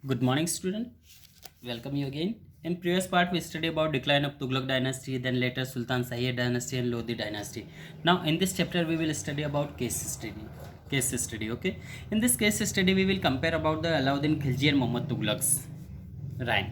Good morning, student. Welcome you again. In previous part, we studied about decline of Tughlaq dynasty, then later Sultan Sayyid dynasty and Lodi dynasty. Now, in this chapter, we will study about case study. Case study. Okay. In this case study, we will compare about the Alauddin Khilji and Muhammad Tughlaq's reign.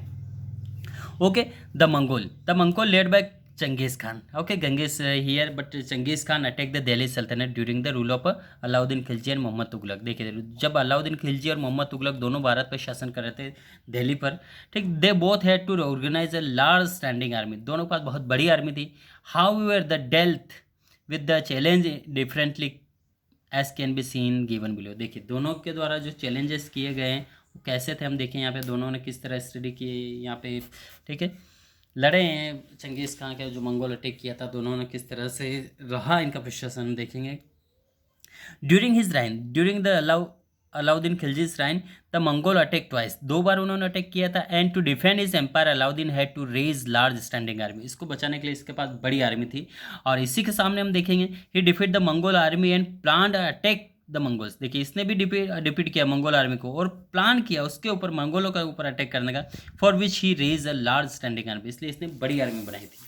Okay, the Mongol led by Genghis Khan. Okay, Genghis here, but Genghis Khan attacked the Delhi Sultanate during the rule of Alauddin Khilji and Mohammad Tughlaq. देखिए, जब अलाउद्दीन खिलजी और मोहम्मद तुगलक दोनों भारत पर शासन कर रहे थे दिल्ली पर, ठीक, they both had to organise a large standing army. दोनों के पास बहुत बड़ी आर्मी थी. However the dealt with the challenge differently as can be seen given below. देखिए, दोनों के द्वारा जो चैलेंजेस किए गए हैं वो कैसे थे हम देखें यहाँ पे. दोनों ने किस तरह स्टडी की यहाँ पे, ठीक है, लड़े हैं. चंगेज़ खान का जो मंगोल अटैक किया था, दोनों ने किस तरह से रहा इनका प्रशासन देखेंगे. During his reign, during the Alauddin Khilji's reign, the Mongol attack twice. दो बार उन्होंने अटैक किया था. And to defend his empire Alauddin had to raise large standing army. इसको बचाने के लिए इसके पास बड़ी आर्मी थी. और इसी के सामने हम देखेंगे he defeat the Mongol army and planned attack the Mongols. देखिए, इसने भी डिफीट किया मंगोल आर्मी को और प्लान किया उसके ऊपर, मंगोलों के ऊपर अटैक करने का. For which he raise a large standing army. इसलिए इसने बड़ी आर्मी बनाई थी.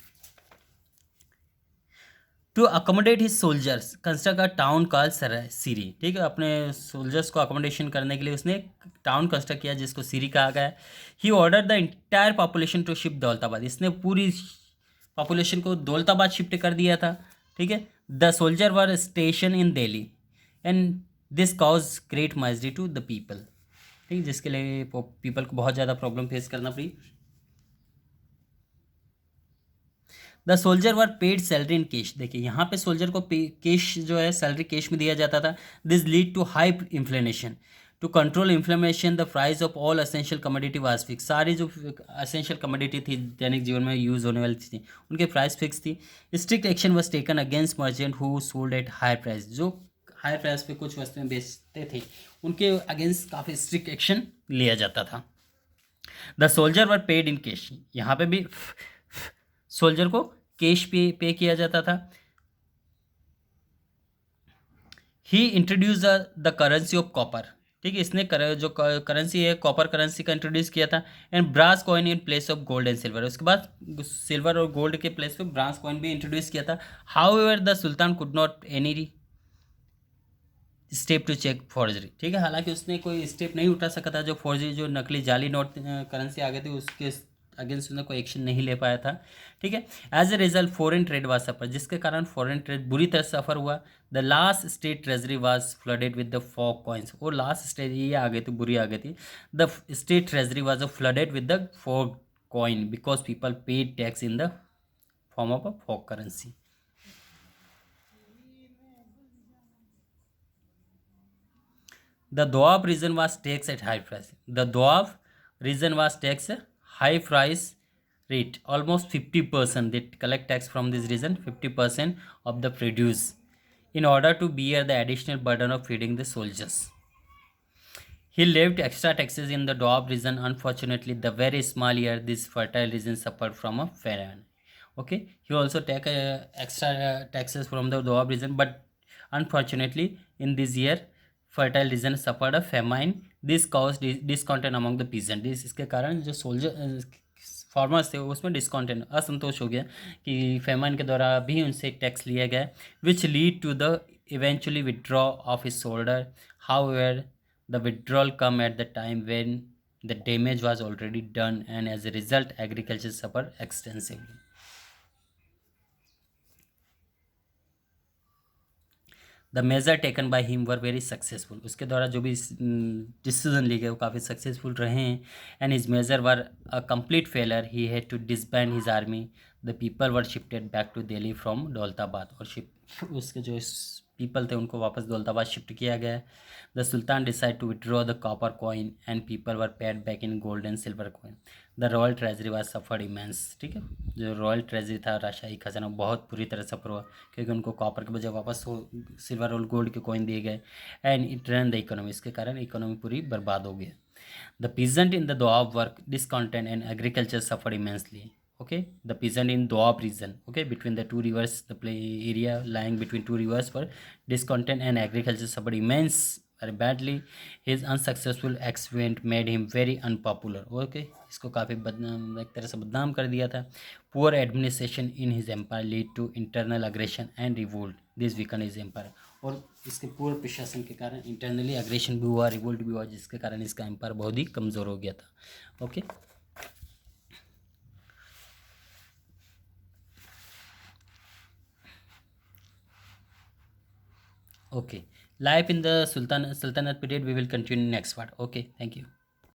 To accommodate his soldiers construct a town call Siri. ठीक है, अपने सोल्जर्स को अकोमोडेशन करने के लिए उसने टाउन कंस्ट्रक्ट किया जिसको सीरी कहा गया है. He order the entire population to shift Daulatabad. इसने पूरी पॉपुलेशन को दौलताबाद शिफ्ट कर दिया था. ठीक है, the soldier were station in Delhi and this cause great misery to the people. ठीक, जिसके लिए पीपल को बहुत ज़्यादा प्रॉब्लम फेस करना पड़ी. The soldier were paid salary in cash. देखिए, यहाँ पे सोल्जर को कैश जो है सैलरी कैश में दिया जाता था. This lead to high inflation. To control inflammation the price of all essential commodity was fix. सारी जो असेंशियल कमोडिटी थी दैनिक जीवन में यूज होने वाली थी उनके प्राइस फिक्स थी. Strict action was taken against merchant who sold at high price. जो हाई प्राइस पे कुछ वस्तुएं बेचते थे उनके अगेंस्ट काफ़ी स्ट्रिक्ट एक्शन लिया जाता था. The soldier were paid in cash. यहाँ पे भी सोल्जर को कैश पे किया जाता था. He introduce the currency of copper. ठीक है, इसने जो करेंसी है कॉपर करेंसी का इंट्रोड्यूस किया था. And brass coin in place of gold and silver. उसके बाद सिल्वर और गोल्ड के प्लेस पे ब्रास कॉइन भी इंट्रोड्यूस किया था. However the sultan could not any step to check forgery. ठीक है, हालांकि उसने कोई स्टेप नहीं उठा सका था. जो फॉर्जरी, जो नकली जाली नोट करेंसी आ गई थी उसके अगेंस्ट उसने कोई एक्शन नहीं ले पाया था. ठीक है, as a result foreign trade was suffer. जिसके कारण फॉरेन ट्रेड बुरी तरह सफ़र हुआ. The last state treasury was flooded with the fake coins. और लास्ट स्टेज ये आ गई थी, बुरी आ गई थी. The state treasury was flooded with the fake coin because people paid tax in the form of a fake currency. The Doab region was taxed at high price. The Doab region was taxed high price rate, almost 50%. They collect tax from this region, 50% of the produce, in order to bear the additional burden of feeding the soldiers. He levied extra taxes in the Doab region. Unfortunately, the very small year, this fertile region suffered from a famine. Okay, he also take extra taxes from the Doab region, but unfortunately, in this year, fertile region suffered a famine. This caused discontent among the peasant. this इसके कारण जो soldier farmers थे उसमें डिस्कॉन्टेंट, असंतोष हो गया कि famine के द्वारा भी उनसे टैक्स लिया गया. Which lead to the eventually withdraw of his shoulder. However the withdrawal come at the time when the damage was already done and as a result agriculture suffer extensively. The measure taken by him were very successful. उसके द्वारा जो भी decision लिए गए वो काफ़ी successful रहे हैं. And his measure were a complete failure. He had to disband his army. The people were shifted back to Delhi from Daulatabad. और उसके जो पीपल थे उनको वापस दौलताबाद शिफ्ट किया गया. The sultan decide to withdraw the copper coin and people were paid back in gold and silver coin. The royal treasury was suffered immense. ठीक है, जो रॉयल ट्रेजरी था राजशाही खजाना बहुत बुरी तरह सफर हुआ क्योंकि उनको कॉपर के बजाय वापस सिल्वर और गोल्ड के कॉइन दिए गए. And it run the economy. इसके कारण इकोनॉमी पूरी बर्बाद हो गई. The peasant in the Doab work discontent and agriculture suffered immensely. Okay, the peasant in Doab region, okay, between the two rivers, the play area lying between two rivers, were discontent and agriculture suffered immense very badly. His unsuccessful exploit made him very unpopular. Okay, इसको काफ़ी बदनाम, एक तरह से बदनाम कर दिया था. Poor administration in his empire lead to internal aggression and revolt. This weakened his empire. और इसके पूर्व प्रशासन के कारण इंटरनली अग्रेशन भी हुआ, रिवोल्ट भी हुआ, जिसके कारण इसका एम्पायर बहुत ही कमज़ोर हो गया था. Okay. Okay, life in the sultanate period we will continue next part. Okay, thank you.